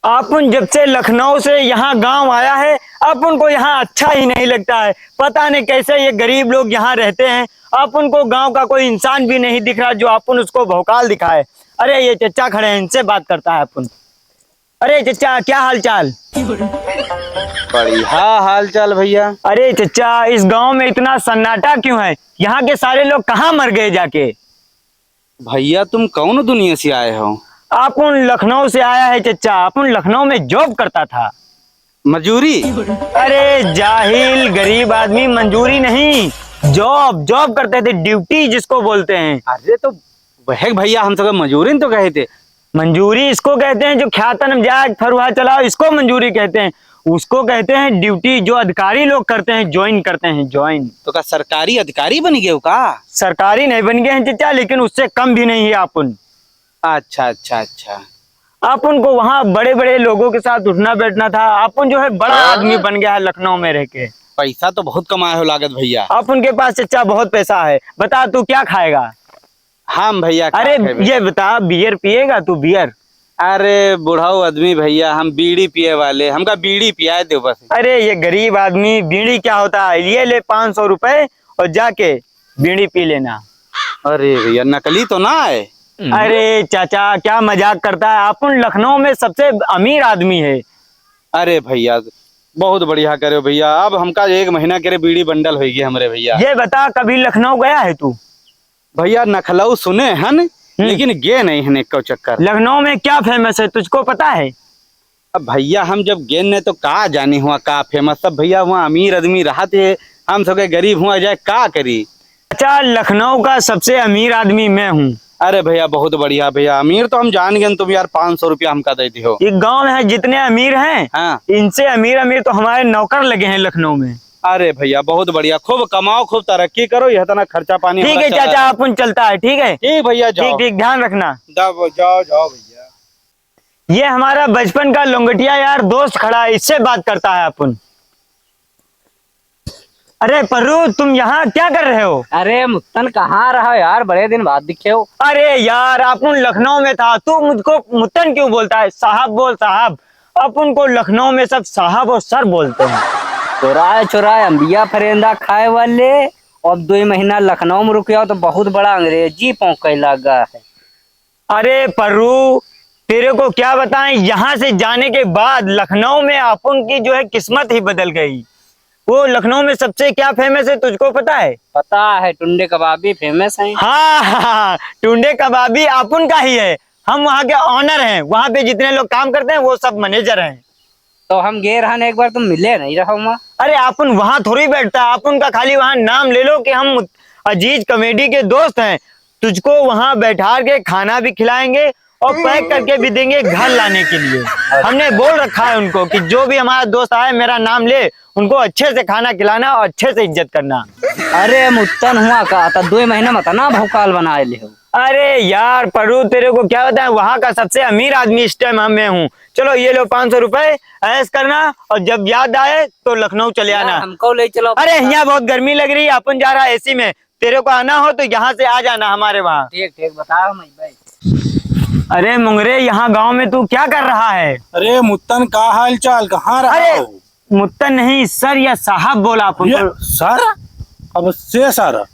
अपन जब से लखनऊ से यहाँ गांव आया है, अपन को यहाँ अच्छा ही नहीं लगता है। पता नहीं कैसे ये गरीब लोग यहाँ रहते हैं। अपन को गांव का कोई इंसान भी नहीं दिख रहा जो अपन उसको भौकाल दिखाए। अरे ये चचा खड़े हैं, इनसे बात करता है अपन। अरे चचा, क्या हाल चाल? बढ़िया हाल चाल भैया। अरे चचा, इस गांव में इतना सन्नाटा क्यों है? यहाँ के सारे लोग कहाँ मर गए जाके? भैया तुम कौन दुनिया से आए हो? अपन लखनऊ से आया है चचा। अपन लखनऊ में जॉब करता था। मजूरी? अरे जाहिल गरीब आदमी, मंजूरी नहीं, जॉब जॉब करते थे, ड्यूटी जिसको बोलते हैं। अरे तो वह भैया हम सब मजूरी तो कहे थे। मंजूरी इसको कहते हैं जो ख्यातन जाग फरुहा चलाओ, इसको मंजूरी कहते हैं। उसको कहते हैं ड्यूटी, जो अधिकारी लोग करते हैं, ज्वाइन करते हैं, ज्वाइन। तो क्या सरकारी अधिकारी बन गए हो का? सरकारी नहीं बन गए हैं चचा, लेकिन उससे कम भी नहीं है अपन। अच्छा अच्छा अच्छा। अपन को वहाँ बड़े बड़े लोगों के साथ उठना बैठना था। अपन जो है बड़ा आदमी बन गया है लखनऊ में रह के। पैसा तो बहुत कमाए हो लागत भैया। अपन के पास चचा बहुत पैसा है। बता तू क्या खाएगा? हम भैया अरे ये बता, बियर पिएगा तू? बियर? अरे बुढ़ाऊ आदमी भैया, हम बीड़ी पिए वाले, हमका बीड़ी पियाए दो बस। अरे ये गरीब आदमी, बीड़ी क्या होता है? ये ले 500 रुपए और जाके बीड़ी पी लेना। अरे भैया नकली तो ना है? अरे चाचा, क्या मजाक करता है? अपन लखनऊ में सबसे अमीर आदमी है। अरे भैया बहुत बढ़िया करे भैया। अब हमका 1 महीना के बीड़ी बंडल होगी हमरे भैया। ये बता, कभी लखनऊ गया है तू? भैया नखलऊ सुने हैं लेकिन गे नहीं है को चक्कर। लखनऊ में क्या फेमस है तुझको पता है? अब भैया हम जब गेन ने तो का जाने हुआ का फेमस। सब भैया वहाँ अमीर आदमी रहते है, हम सबके गरीब हुआ जाए का करी। अच्छा, लखनऊ का सबसे अमीर आदमी मैं हूँ। अरे भैया बहुत बढ़िया भैया, अमीर तो हम जान गए। तुम यार 500 रुपया हमका देती हो। ये गांव में है जितने अमीर हैं, हाँ। इनसे अमीर अमीर तो हमारे नौकर लगे हैं लखनऊ में। अरे भैया बहुत बढ़िया, खूब कमाओ, खूब तरक्की करो, यह तना खर्चा पानी। ठीक है चाचा, अपन चलता है। ठीक है ठीक भैया, जाओ। ठीक ठीक, ध्यान रखना। जाओ जाओ भैया। ये हमारा बचपन का लोंगटिया यार दोस्त खड़ा है, इससे बात करता है अपन। अरे पर्रू, तुम यहाँ क्या कर रहे हो? अरे मुत्तन कहाँ रहा यार, बड़े दिन बाद दिखे हो। अरे यार, अपन लखनऊ में था, तू मुझको मुत्तन क्यों बोलता है? साहब बोल साहब। अपन को लखनऊ में सब साहब और सर बोलते हैं। चुराए चुराए अंबिया फरेंदा खाए वाले, और 2 महीना लखनऊ में रुके हो तो बहुत बड़ा अंग्रेजी पौंके लगा है। अरे पर्रू, तेरे को क्या बताएं, यहाँ से जाने के बाद लखनऊ में अपन की जो है किस्मत ही बदल गई। वो लखनऊ में सबसे क्या फेमस है तुझको पता है? पता है, टुंडे कबाबी फेमस हैं। हाँ, टुंडे कबाबी अपन का ही है। हम वहाँ के ऑनर हैं। वहाँ पे जितने लोग काम करते हैं वो सब मैनेजर हैं। तो हम गए रहने, एक बार तुम मिले नहीं रहो वहाँ। अरे अपन वहाँ थोड़ी बैठता है। अपन का खाली वहाँ नाम ले लो कि हम अजीज कॉमेडी के दोस्त हैं। तुझको वहाँ बैठा के खाना भी खिलाएंगे और पैक करके भी देंगे घर लाने के लिए। हमने बोल रखा है उनको कि जो भी हमारा दोस्त आए मेरा नाम ले, उनको अच्छे से खाना खिलाना और अच्छे से इज्जत करना। अरे मुत्तन हुआ का था, 2 महीना मत ना भौकाल बनाए ले हो। अरे यार परू, तेरे को क्या बताएं, वहाँ का सबसे अमीर आदमी इस टाइम मैं हूँ। चलो ये लो 500 रुपए, ऐश करना, और जब याद आए तो लखनऊ चले आना। हमको ले चलो। अरे यहाँ बहुत गर्मी लग रही है, अपन जा रहा है एसी में। तेरे को आना हो तो यहाँ से आ जाना हमारे वहाँ। ठीक ठीक, बताओ भाई। अरे मुंगरे, यहाँ गांव में तू क्या कर रहा है? अरे मुत्तन का हाल चाल, कहाँ रहा अरे हो? मुत्तन नहीं, सर या साहब बोला अपन ये को। सर? अब से सर?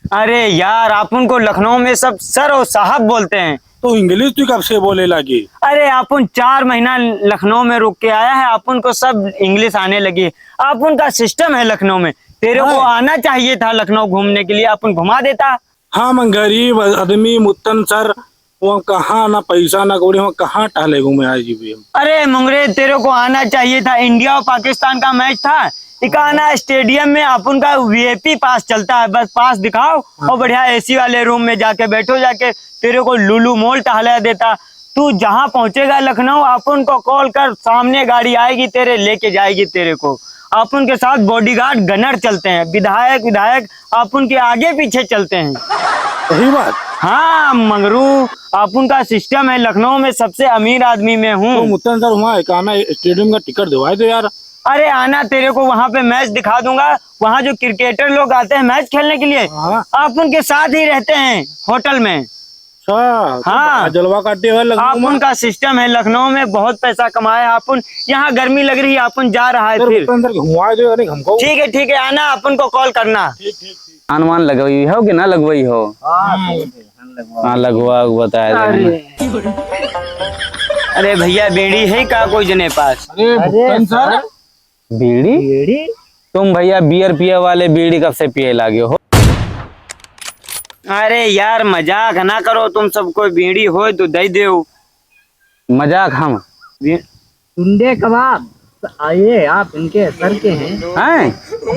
अरे यार, अपन को लखनऊ में सब सर और साहब बोलते हैं। तो इंग्लिश तू कब से बोले लगी? अरे अपन 4 महीना लखनऊ में रुक के आया है, अपन को सब इंग्लिश आने लगी। अपन का सिस्टम है लखनऊ में। तेरे को आना चाहिए था लखनऊ घूमने के लिए, अपन घुमा देता। हाँ मैं गरीब आदमी मुत्तन सर, वो कहाँ ना पैसा ना कौड़ी, वहाँ कहाँ टहले घूमे आज भी। अरे मुंगरे, तेरे को आना चाहिए था। इंडिया और पाकिस्तान का मैच था, इकाना स्टेडियम में अपन का वीआईपी पास चलता है। बस पास दिखाओ और बढ़िया एसी वाले रूम में जाके बैठो, जाके तेरे को लुलु मॉल टहला देता। तू जहाँ पहुंचेगा लखनऊ, अपन को कॉल कर, सामने गाड़ी आएगी तेरे, लेके जाएगी तेरे को। अपन के साथ बॉडीगार्ड गनर चलते हैं, विधायक अपन के आगे पीछे चलते हैं। सही बात। हाँ मंगरू, अपन का सिस्टम है। लखनऊ में सबसे अमीर आदमी मैं हूँ। तो मुत्तन सर वहाँ इकाना स्टेडियम का टिकट दिवाए दो यार। अरे आना, तेरे को वहाँ पे मैच दिखा दूंगा। वहाँ जो क्रिकेटर लोग आते हैं मैच खेलने के लिए, हाँ। आप उनके साथ ही रहते हैं होटल में। अच्छा तो हाँ। बड़ा जलवा काटे हुए लखनऊ में। अपन का सिस्टम है लखनऊ में, बहुत पैसा कमाया अपन। यहाँ गर्मी लग रही है, अपन जा रहा है सर फिर। अंदर घुमा दो यानी हमको। ठीक है आना, अपन को कॉल करना। अनुमान लगवाई हो कि ना लगवाई हो? हाँ लगवा बताया था। अरे भैया बीड़ी है का कोई जने पास? अरे भुट्टन सर, बीड़ी? तुम भैया बियर पिए वाले बीड़ी कब से पिए लागे हो? अरे यार मजाक ना करो, तुम सब कोई बीड़ी हो तो दे दो। मजाक हम टुंडे कबाब आइए, आप इनके सर के हैं। हैं?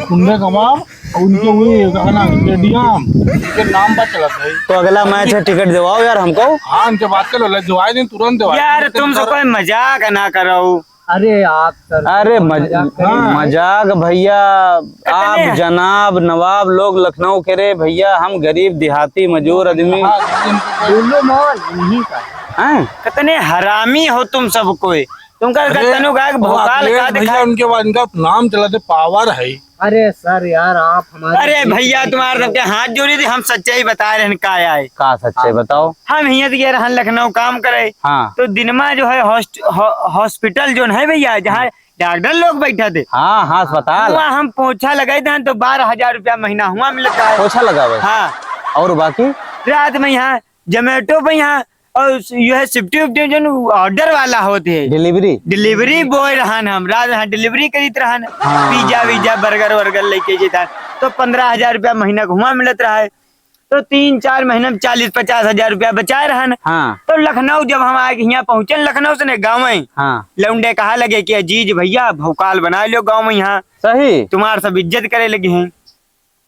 कुंडे कबाब और उनके वही गाना स्टेडियम के नाम पर चला है। तो अगला मैच है, टिकट दिवाओ यार हमको। हाँ उनके बात करो, दिवाई दिन तुरंत दिवाई। यार तुम सब कोई मजाक ना करो। अरे आप सर, अरे मजाक भैया, आप जनाब नवाब लोग लखनऊ के रे भैया, हम गरीब देहाती मजदूर आदमी लुल्लू मॉल यहीं का हैं? कितने हरामी हो तुम सब कोई। तुमका तनु का भोकाल का भैया दिखा। उनके बाद इनका नाम चला थे पावर है। अरे सर यार आप हमारे अरे भैया तुम्हारे सबके हाथ जोड़ी थी, हम सच्चाई बता रहे हैं का आए। का सच्चे बताओ। हम यहाँ गए रहन लखनऊ काम करे, हाँ तो दिन में जो है हॉस्पिटल जो है भैया, जहाँ डॉक्टर लोग बैठे थे, हाँ हाँ अस्पताल। वहाँ हम पोछा लगाए थे तो 12,000 रुपया महीना हुआ मिलता है। पोछा लगा भाई। हाँ और बाकी रात में यहाँ जोमेटो पे यहाँ और यह है शिफ्टी उफ्टी जो ऑर्डर वाला होते है, डिलीवरी बॉय रहन, हम रात यहाँ डिलीवरी करीत रहन। पिज्जा विज्जा बर्गर वर्गर लेके जेता, तो 15,000 रुपया महीना घुमा मिलत रहा है। तो 3-4 महीने में 40-50 हजार रुपया बचाए रहन। हाँ तो लखनऊ जब हम आए यहाँ पहुंचे लखनऊ से गाँव में, हाँ लौंडे कहा लगे कि अजीज भैया भौकाल बना लो गाँव में, यहाँ सही। तुम्हारे सब इज्जत करे लगे हैं।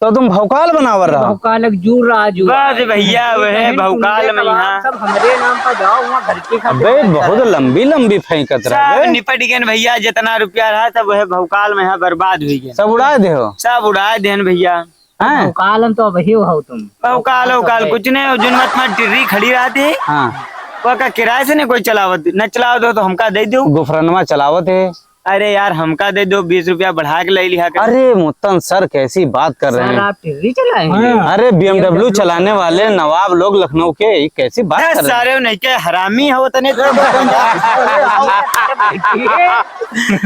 तो तुम भौकाल बनावर रहा? भौकाल जूर राजू बस भैया वह भौकाल में यहाँ सब हमारे नाम पर जाओ, वहाँ घर के अबे बहुत लंबी लंबी फेंकत रहा सब निपट गए भैया, जितना रुपया रहा सब वह भौकाल में यहाँ बर्बाद हुई गया। सब उड़ा दे हो। सब उड़ाए देन भैया। हैं? भौकाल तो वही हो तुम। भौकाल उकाल कुछ नहीं, जो मत टिर्री खड़ी रहती है हाँ वो का किराए से नहीं कोई चलावत, न चलाओ दो तो हमका दे दो। गुफरनवा चलावत है। अरे यार हमका दे दो, 20 रुपया बढ़ा के ले लिया कर। अरे मुत्तन सर कैसी बात कर रहे सर हैं। आप टिर्री चलाएंगे? अरे BMW चलाने वाले नवाब लोग लखनऊ के, ये कैसी बात कर रहे हैं। सारे नहीं के हरामी हो तने तो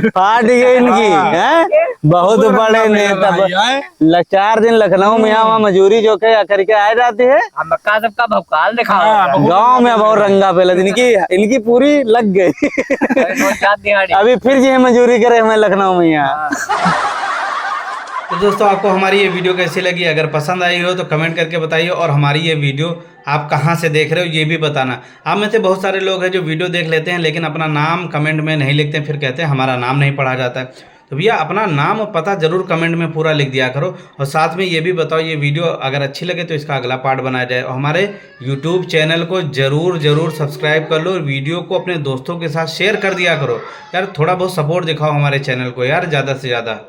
फाट गई इनकी हैं? बहुत बड़े नेता। 4 दिन लखनऊ में यहाँ मजूरी जो के करके आए जाते हैं, हम सबका भौकाल दिखाओ। गांव में बहुत रंगा पहले इनकी पूरी लग गई। अभी फिर जो है मजूरी करे हमें लखनऊ में यहाँ। तो दोस्तों आपको हमारी ये वीडियो कैसी लगी? अगर पसंद आई हो तो कमेंट करके बताइए, और हमारी ये वीडियो आप कहाँ से देख रहे हो ये भी बताना। आप में से बहुत सारे लोग हैं जो वीडियो देख लेते हैं लेकिन अपना नाम कमेंट में नहीं लिखते हैं, फिर कहते हैं हमारा नाम नहीं पढ़ा जाता है। तो भैया अपना नाम और पता जरूर कमेंट में पूरा लिख दिया करो, और साथ में ये भी बताओ ये वीडियो अगर अच्छी लगे तो इसका अगला पार्ट बनाया जाए। और हमारे यूट्यूब चैनल को जरूर सब्सक्राइब कर लो, और वीडियो को अपने दोस्तों के साथ शेयर कर दिया करो यार। थोड़ा बहुत सपोर्ट दिखाओ हमारे चैनल को यार, ज़्यादा से ज़्यादा।